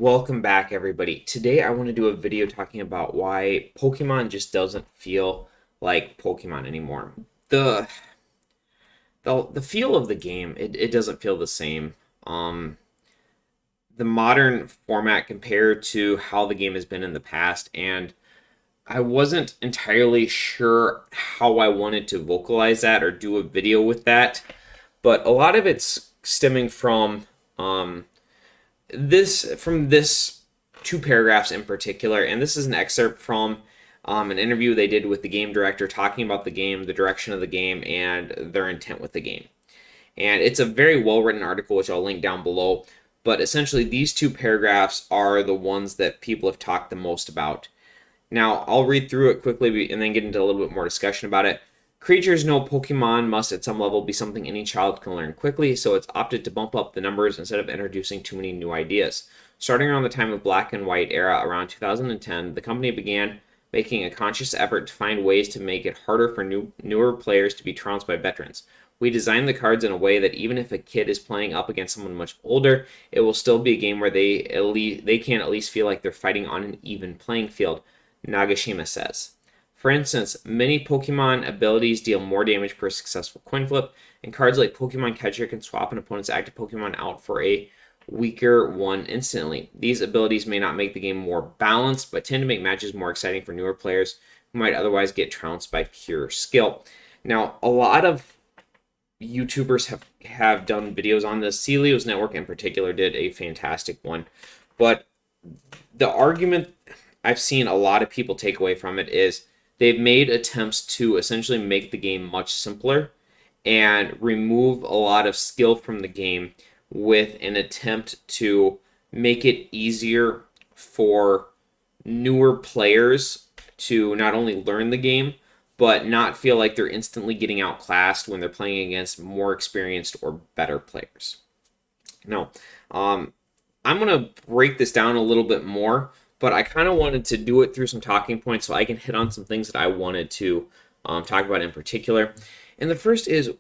Welcome back, everybody. Today I want to do a video talking about why Pokemon just doesn't feel like Pokemon anymore. The the feel of the game, it doesn't feel the same. Um, the modern format compared to how the game has been in the past, and I wasn't entirely sure how I wanted to vocalize that or do a video with that, but a lot of it's stemming um, from this two paragraphs in particular, and this is an excerpt from an interview they did with the game director talking about the game, the direction of the game, and their intent with the game. And it's a very well written article, which I'll link down below. But essentially, these two paragraphs are the ones that people have talked the most about. Now, I'll read through it quickly and then get into a little bit more discussion about it. Creatures know Pokemon must at some level be something any child can learn quickly, so it's opted to bump up the numbers instead of introducing too many new ideas. Starting around the time of Black and White era around 2010, the company began making a conscious effort to find ways to make it harder for newer players to be trounced by veterans. We designed the cards in a way that even if a kid is playing up against someone much older, it will still be a game where they can at least feel like they're fighting on an even playing field, Nagashima says. For instance, many Pokemon abilities deal more damage per successful coin flip, and cards like Pokemon Catcher can swap an opponent's active Pokemon out for a weaker one instantly. These abilities may not make the game more balanced, but tend to make matches more exciting for newer players who might otherwise get trounced by pure skill. Now, a lot of YouTubers have done videos on this. Celios Network in particular did a fantastic one. But the argument I've seen a lot of people take away from it is they've made attempts to essentially make the game much simpler and remove a lot of skill from the game with an attempt to make it easier for newer players to not only learn the game, but not feel like they're instantly getting outclassed when they're playing against more experienced or better players. Now, I'm going to break this down a little bit more, but I kind of wanted to do it through some talking points so I can hit on some things that I wanted to talk about in particular. And the first is,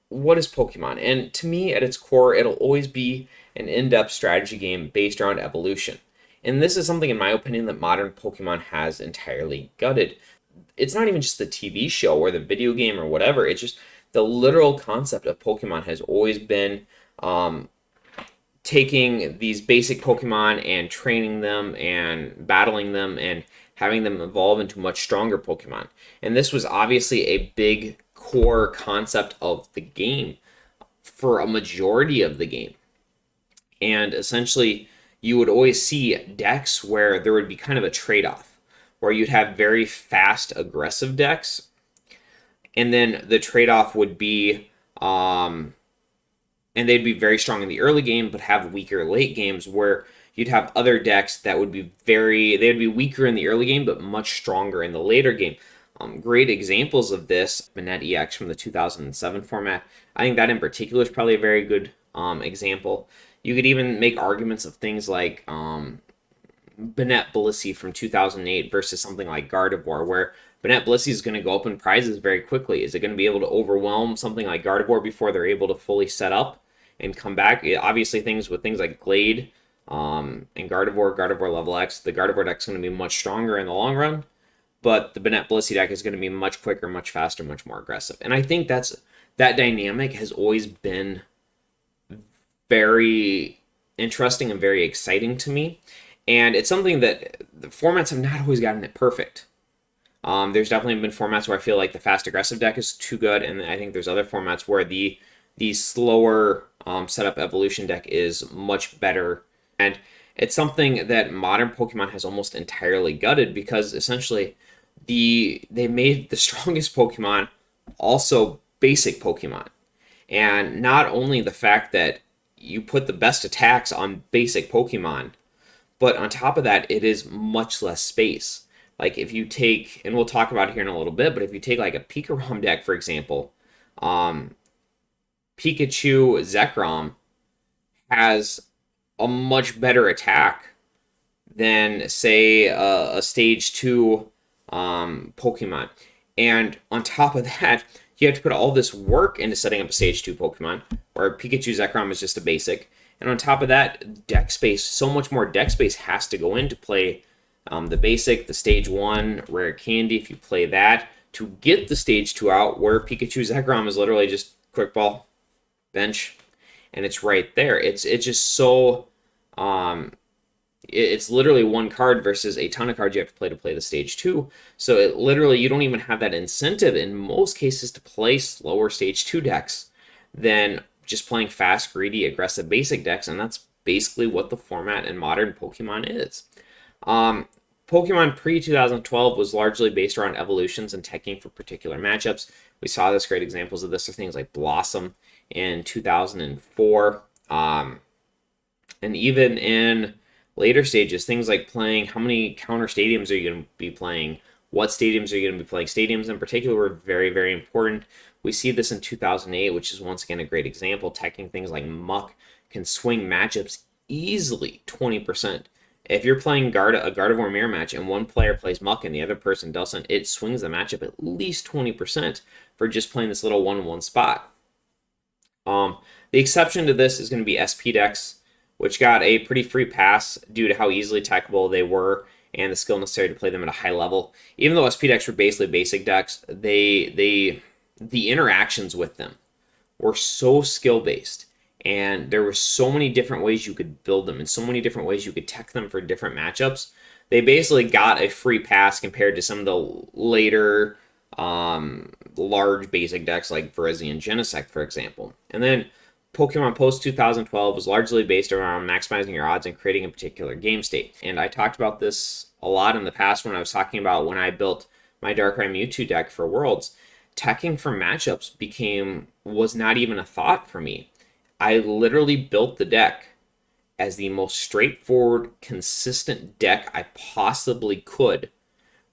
what is Pokemon? And to me, at its core, it'll always be an in-depth strategy game based around evolution. And this is something, in my opinion, that modern Pokemon has entirely gutted. It's not even just the TV show or the video game or whatever. It's just the literal concept of Pokemon has always been taking these basic Pokemon and training them and battling them and having them evolve into much stronger Pokemon. And this was obviously a big core concept of the game for a majority of the game. And essentially, you would always see decks where there would be kind of a trade-off, where you'd have very fast, aggressive decks, and then the trade-off would be, and they'd be very strong in the early game, but have weaker late games, where you'd have other decks that would be they'd be weaker in the early game, but much stronger in the later game. Great examples of this, Banette EX from the 2007 format. I think that in particular is probably a very good example. You could even make arguments of things like Banette Blissey from 2008 versus something like Gardevoir, where Banette Blissey is going to go up in prizes very quickly. Is it going to be able to overwhelm something like Gardevoir before they're able to fully set up and come back? Obviously, things like Glade and Gardevoir level X, the Gardevoir deck is going to be much stronger in the long run, but the Banette Blissey deck is going to be much quicker, much faster, much more aggressive. And I think that dynamic has always been very interesting and very exciting to me. And it's something that the formats have not always gotten it perfect. There's definitely been formats where I feel like the fast aggressive deck is too good, and I think there's other formats where the slower setup evolution deck is much better. And it's something that modern Pokemon has almost entirely gutted, because essentially they made the strongest Pokemon also basic Pokemon. And not only the fact that you put the best attacks on basic Pokemon, but on top of that, it is much less space. Like if you take, and we'll talk about it here in a little bit, but if you take like a Pikarom deck, for example, Pikachu Zekrom has a much better attack than, say, a Stage 2 Pokemon. And on top of that, you have to put all this work into setting up a Stage 2 Pokemon, where Pikachu Zekrom is just a basic. And on top of that, deck space, so much more deck space has to go into play the basic, the stage 1, rare candy, if you play that, to get the stage 2 out, where Pikachu Zekrom is literally just quick ball, bench, and it's right there. It's just so it's literally one card versus a ton of cards you have to play the stage 2. So it literally, you don't even have that incentive in most cases to play slower stage 2 decks than just playing fast, greedy, aggressive basic decks, and that's basically what the format in modern Pokemon is. Pokemon pre-2012 was largely based around evolutions and teching for particular matchups. We saw this, great examples of this are things like Blossom in 2004. And even in later stages, things like playing, how many counter stadiums are you going to be playing? What stadiums are you going to be playing? Stadiums in particular were very, very important. We see this in 2008, which is once again a great example. Teching things like Muck can swing matchups easily 20%. If you're playing a Gardevoir mirror match and one player plays Muck and the other person doesn't, it swings the matchup at least 20% for just playing this little 1-1 spot. The exception to this is going to be SP decks, which got a pretty free pass due to how easily techable they were and the skill necessary to play them at a high level. Even though SP decks were basically basic decks, the interactions with them were so skill-based, and there were so many different ways you could build them and so many different ways you could tech them for different matchups. They basically got a free pass compared to some of the later large basic decks like Virizion Genesect, for example. And then Pokemon post 2012 was largely based around maximizing your odds and creating a particular game state. And I talked about this a lot in the past when I was talking about when I built my Darkrai Mewtwo deck for Worlds. Teching for matchups was not even a thought for me. I literally built the deck as the most straightforward, consistent deck I possibly could,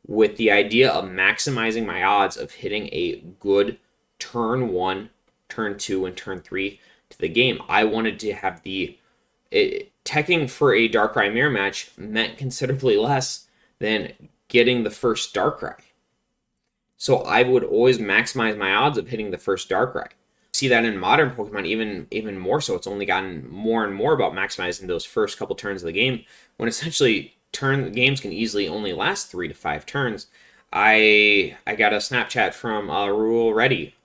with the idea of maximizing my odds of hitting a good turn 1, turn 2, and turn 3 to the game. I wanted to have teching for a Darkrai mirror match meant considerably less than getting the first Darkrai. So I would always maximize my odds of hitting the first Darkrai. See that in modern Pokemon even more so. It's only gotten more and more about maximizing those first couple turns of the game, when essentially games can easily only last 3 to 5 turns. I got a Snapchat from Ruel Reddy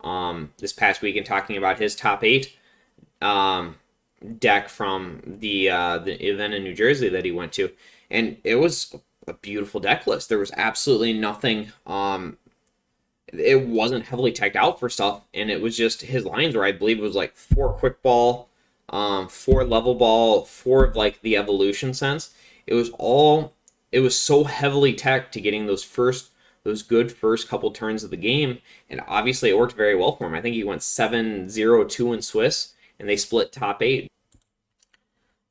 this past weekend talking about his top 8 deck from the event in New Jersey that he went to, and it was a beautiful deck list. There was absolutely nothing. It wasn't heavily teched out for stuff, and it was just his lines were, I believe it was like 4 quick ball, 4 level ball, 4 like the evolution sense. It was so heavily teched to getting those good first couple turns of the game, and obviously it worked very well for him. I think he went 7-0-2 in Swiss, and they split top 8.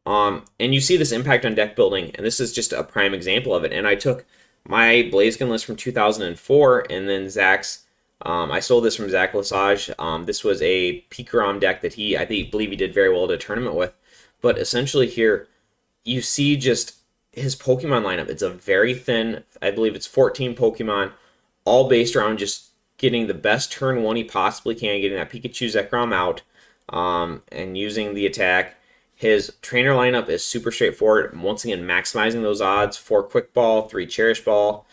And you see this impact on deck building, and this is just a prime example of it. And I took my Blaziken list from 2004, and then Zach's. I sold this from Zach Lesage. This was a Pikarom deck that I believe he did very well at a tournament with. But essentially here, you see just his Pokemon lineup. It's a very thin, I believe it's 14 Pokemon, all based around just getting the best turn 1 he possibly can, getting that Pikachu Zekrom out, and using the attack. His trainer lineup is super straightforward. Once again, maximizing those odds. 4 Quick Ball, 3 Cherish Ball,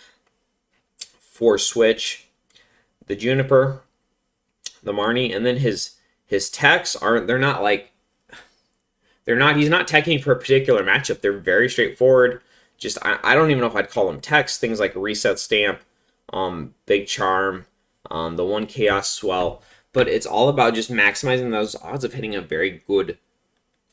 4 Switch, the Juniper, the Marnie, and then his techs he's not teching for a particular matchup. They're very straightforward. Just, I don't even know if I'd call them techs. Things like Reset Stamp, Big Charm, the 1 Chaos Swell. But it's all about just maximizing those odds of hitting a very good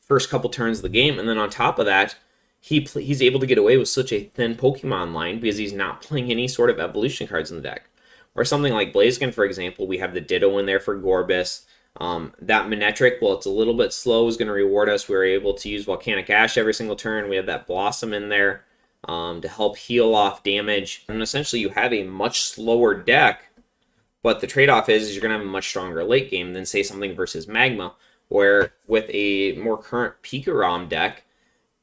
first couple turns of the game. And then on top of that, he's able to get away with such a thin Pokemon line because he's not playing any sort of evolution cards in the deck. Or something like Blaziken, for example, we have the Ditto in there for Gorbis. That Manectric, well, it's a little bit slow, is going to reward us. We're able to use Volcanic Ash every single turn. We have that Blossom in there to help heal off damage. And essentially, you have a much slower deck, but the trade-off is you're going to have a much stronger late game than, say, something versus Magma, where with a more current Pikarom deck,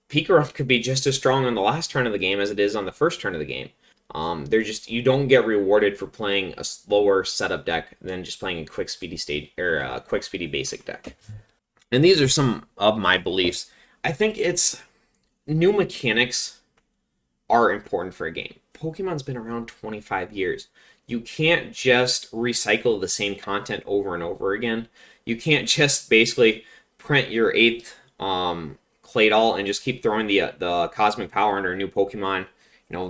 Pikarom could be just as strong on the last turn of the game as it is on the first turn of the game. You don't get rewarded for playing a slower setup deck than just playing a quick speedy basic deck. and these are some of my beliefs. I think it's new mechanics are important for a game. Pokemon's been around 25 years. You can't just recycle the same content over and over again. You can't just basically print your eighth Claydol and just keep throwing the cosmic power under a new Pokemon.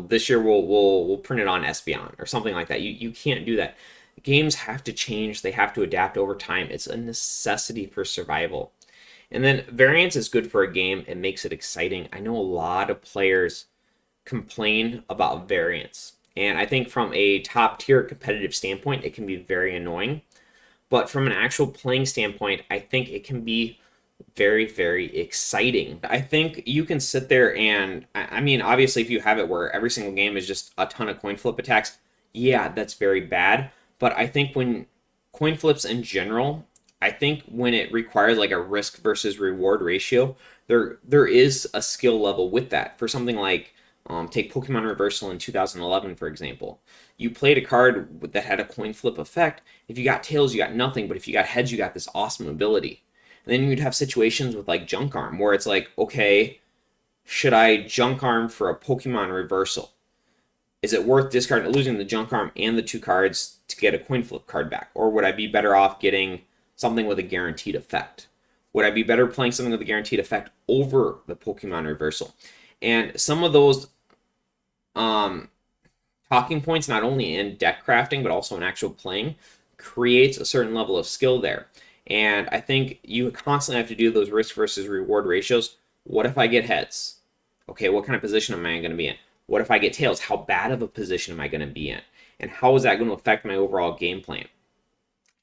This year we'll print it on Espeon or something like that. You can't do that. Games have to change. They have to adapt over time. It's a necessity for survival. And then variance is good for a game. It makes it exciting. I know a lot of players complain about variance. And I think from a top tier competitive standpoint, it can be very annoying. But from an actual playing standpoint, I think it can be very, very exciting. I think you can sit there and, I mean, obviously, if you have it where every single game is just a ton of coin flip attacks, yeah, that's very bad. But I think when coin flips in general, I think when it requires like a risk versus reward ratio, there is a skill level with that. For something like take Pokemon Reversal in 2011, for example. You played a card that had a coin flip effect. If you got tails, you got nothing. But if you got heads, you got this awesome ability. And then you'd have situations with like Junk Arm where it's like, okay, should I Junk Arm for a Pokemon Reversal? Is it worth discarding, losing the Junk Arm and the two cards to get a coin flip card back? Or would I be better off getting something with a guaranteed effect? Would I be better playing something with a guaranteed effect over the Pokemon Reversal? And some of those talking points, not only in deck crafting, but also in actual playing, creates a certain level of skill there. And I think you constantly have to do those risk versus reward ratios. What if I get heads? Okay, what kind of position am I going to be in? What if I get tails? How bad of a position am I going to be in? And how is that going to affect my overall game plan?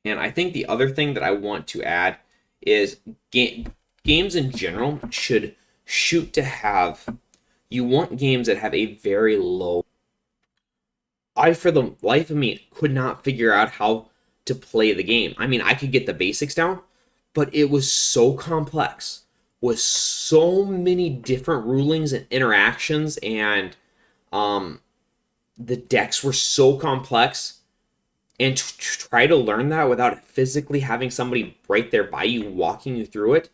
And I think the other thing that I want to add is games in general should shoot to have, you want games that have a very low. I, for the life of me, could not figure out how to play the game. I mean, I could get the basics down, but it was so complex with so many different rulings and interactions, and the decks were so complex. And to try to learn that without physically having somebody right there by you walking you through it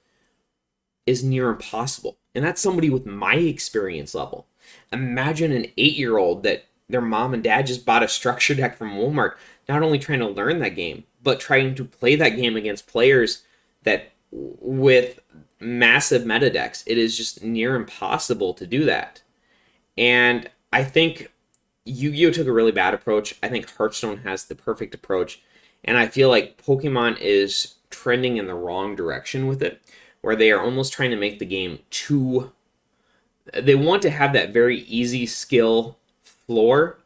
is near impossible. And that's somebody with my experience level. Imagine an 8-year-old that their mom and dad just bought a structure deck from Walmart, not only trying to learn that game, but trying to play that game against players that with massive meta decks. It is just near impossible to do that. And I think Yu-Gi-Oh took a really bad approach. I think Hearthstone has the perfect approach. And I feel like Pokemon is trending in the wrong direction with it, where they are almost trying to make the game too. They want to have that very easy skill floor,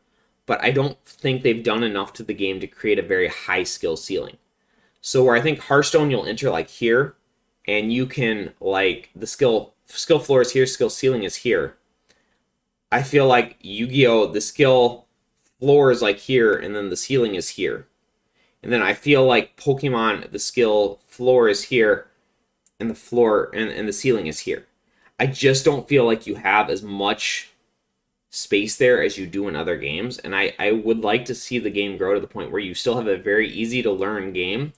but I don't think they've done enough to the game to create a very high skill ceiling. So where I think Hearthstone, you'll enter like here, and you can like the skill floor is here, skill ceiling is here. I feel like Yu-Gi-Oh, the skill floor is like here, and then the ceiling is here. And then I feel like Pokemon, the skill floor is here, and the floor and the ceiling is here. I just don't feel like you have as much space there as you do in other games. And I would like to see the game grow to the point where you still have a very easy to learn game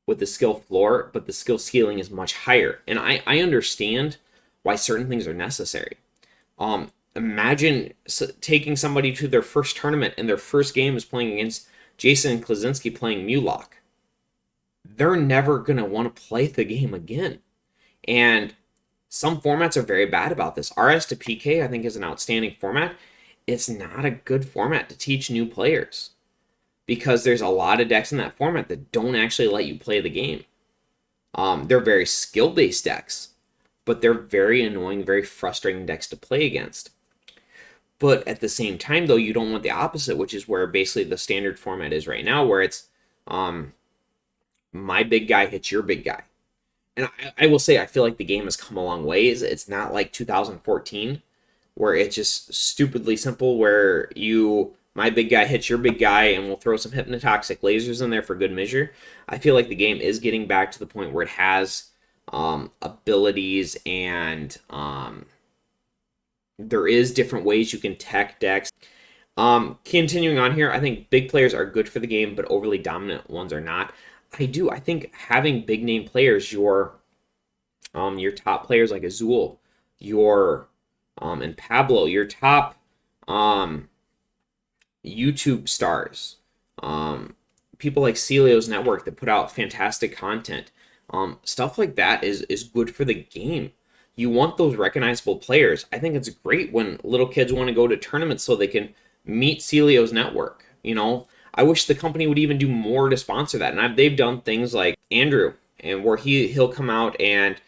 with the skill floor, but the skill ceiling is much higher. And I understand why certain things are necessary. Imagine taking somebody to their first tournament and their first game is playing against Jason Klaczynski playing Mulock. They're never going to want to play the game again. And some formats are very bad about this. RS to PK, I think, is an outstanding format. It's not a good format to teach new players because there's a lot of decks in that format that don't actually let you play the game. They're very skill-based decks, but they're very annoying, very frustrating decks to play against. But at the same time, though, you don't want the opposite, which is where basically the standard format is right now, where it's my big guy hits your big guy. And I will say, I feel like the game has come a long ways. It's not like 2014, where it's just stupidly simple, where my big guy hits your big guy, and we'll throw some hypnotoxic lasers in there for good measure. I feel like the game is getting back to the point where it has abilities and there is different ways you can tech decks. Continuing on here, I think big players are good for the game, but overly dominant ones are not. I think having big name players, your your top players like Azul, your and Pablo, your top um, YouTube stars, people like Celio's Network that put out fantastic content. Stuff like that is good for the game. You want those recognizable players. I think it's great when little kids want to go to tournaments so they can meet Celio's Network. I wish the company would even do more to sponsor that. And they've done things like Andrew, and where he'll come out and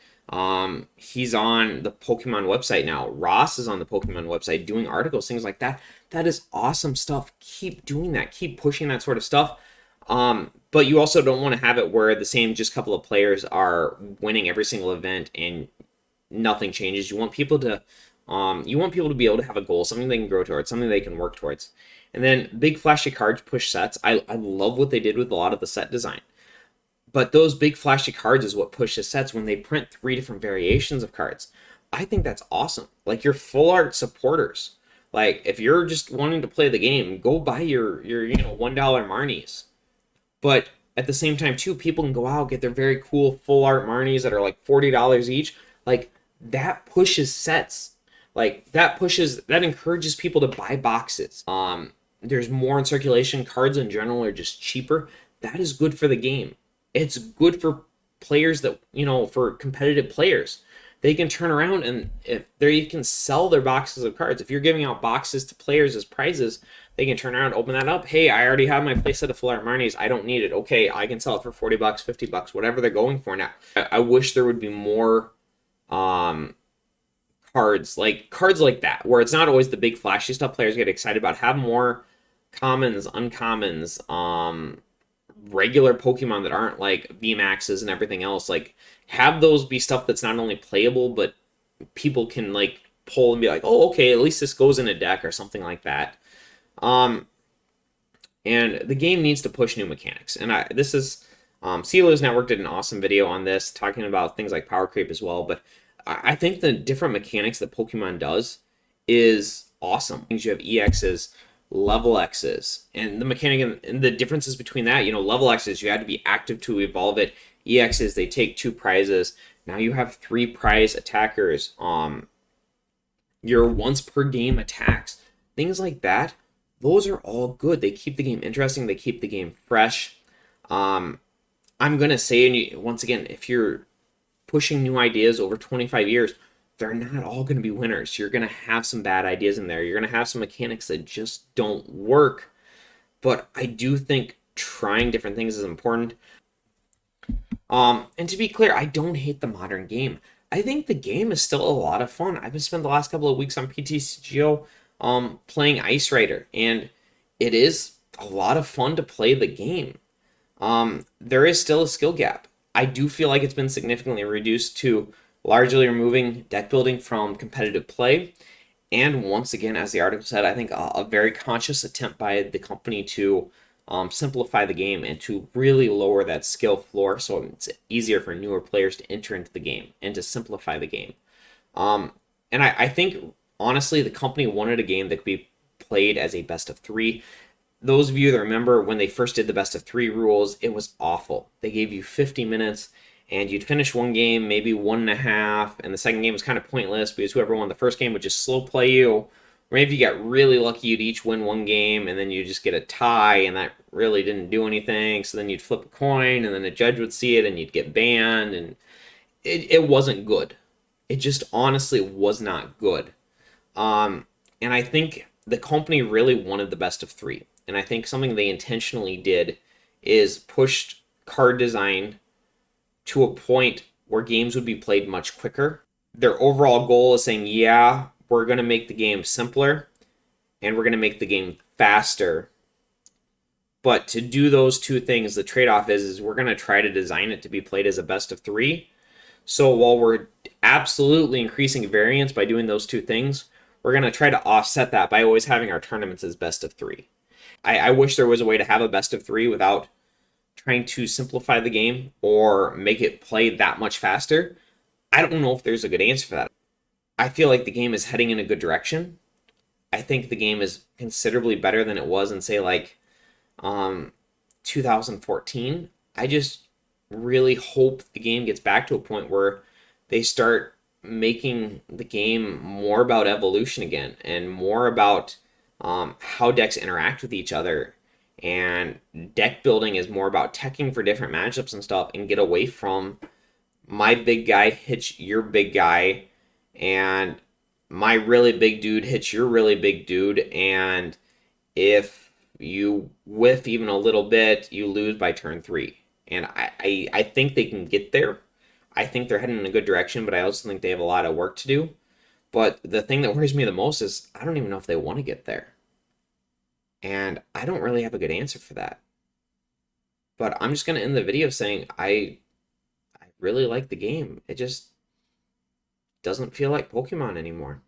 he's on the Pokemon website now. Ross is on the Pokemon website doing articles, things like that. That is awesome stuff. Keep doing that. Keep pushing that sort of stuff. But you also don't want to have it where the same just couple of players are winning every single event and nothing changes. You want people to be able to have a goal, something they can grow towards, something they can work towards. And then big flashy cards push sets. I love what they did with a lot of the set design. But those big flashy cards is what pushes sets when they print 3 different variations of cards. I think that's awesome. Like your full art supporters. Like if you're just wanting to play the game, go buy your $1 Marnies. But at the same time too, people can go out, get their very cool full art Marnies that are like $40 each. Like that pushes sets. Like that encourages people to buy boxes. There's more in circulation. Cards in general are just cheaper. That is good for the game. It's good for players that, for competitive players. They can turn around and they can sell their boxes of cards. If you're giving out boxes to players as prizes, they can turn around, open that up. Hey, I already have my playset of Full Art Marnies. I don't need it. Okay, I can sell it for $40, $50, whatever they're going for now. I wish there would be more cards like that, where it's not always the big flashy stuff players get excited about. Have more commons, uncommons, regular Pokemon that aren't like VMAXs and everything else. Like have those be stuff that's not only playable, but people can like pull and be like, oh, okay, at least this goes in a deck or something like that. And the game needs to push new mechanics. And Celio's Network did an awesome video on this, talking about things like power creep as well. But I think the different mechanics that Pokemon does is awesome. You have EXs, level X's, and the mechanic and the differences between that, level X's, you had to be active to evolve it. EXs, they take 2 prizes. Now you have 3 prize attackers. Your once per game attacks, things like that. Those are all good. They keep the game interesting. They keep the game fresh. I'm gonna say, once again, if you're pushing new ideas over 25 years, they're not all going to be winners. You're going to have some bad ideas in there. You're going to have some mechanics that just don't work. But I do think trying different things is important. And to be clear, I don't hate the modern game. I think the game is still a lot of fun. I've been spending the last couple of weeks on PTCGO playing Ice Rider, and it is a lot of fun to play the game. There is still a skill gap. I do feel like it's been significantly reduced to largely removing deck building from competitive play. And once again, as the article said, I think a very conscious attempt by the company to simplify the game and to really lower that skill floor so it's easier for newer players to enter into the game and to simplify the game. And I think, honestly, the company wanted a game that could be played as a best of 3. Those of you that remember when they first did the best of 3 rules, it was awful. They gave you 50 minutes and you'd finish one game, maybe 1.5, and the second game was kind of pointless because whoever won the first game would just slow play you. Or maybe if you got really lucky, you'd each win one game and then you just get a tie and that really didn't do anything. So then you'd flip a coin and then a judge would see it and you'd get banned, and it wasn't good. It just honestly was not good. And I think the company really wanted the best of 3. And I think something they intentionally did is pushed card design to a point where games would be played much quicker. Their overall goal is saying, yeah, we're going to make the game simpler and we're going to make the game faster. But to do those two things, the trade-off is we're going to try to design it to be played as a best of 3. So while we're absolutely increasing variance by doing those two things, we're going to try to offset that by always having our tournaments as best of 3. I wish there was a way to have a best of 3 without trying to simplify the game or make it play that much faster. I don't know if there's a good answer for that. I feel like the game is heading in a good direction. I think the game is considerably better than it was in, say, like 2014. I just really hope the game gets back to a point where they start making the game more about evolution again and more about how decks interact with each other. And deck building is more about teching for different matchups and stuff and get away from my big guy hits your big guy and my really big dude hits your really big dude. And if you whiff even a little bit, you lose by turn three. And I think they can get there. I think they're heading in a good direction, but I also think they have a lot of work to do. But the thing that worries me the most is I don't even know if they want to get there. And I don't really have a good answer for that. But I'm just going to end the video saying I really like the game. It just doesn't feel like Pokemon anymore.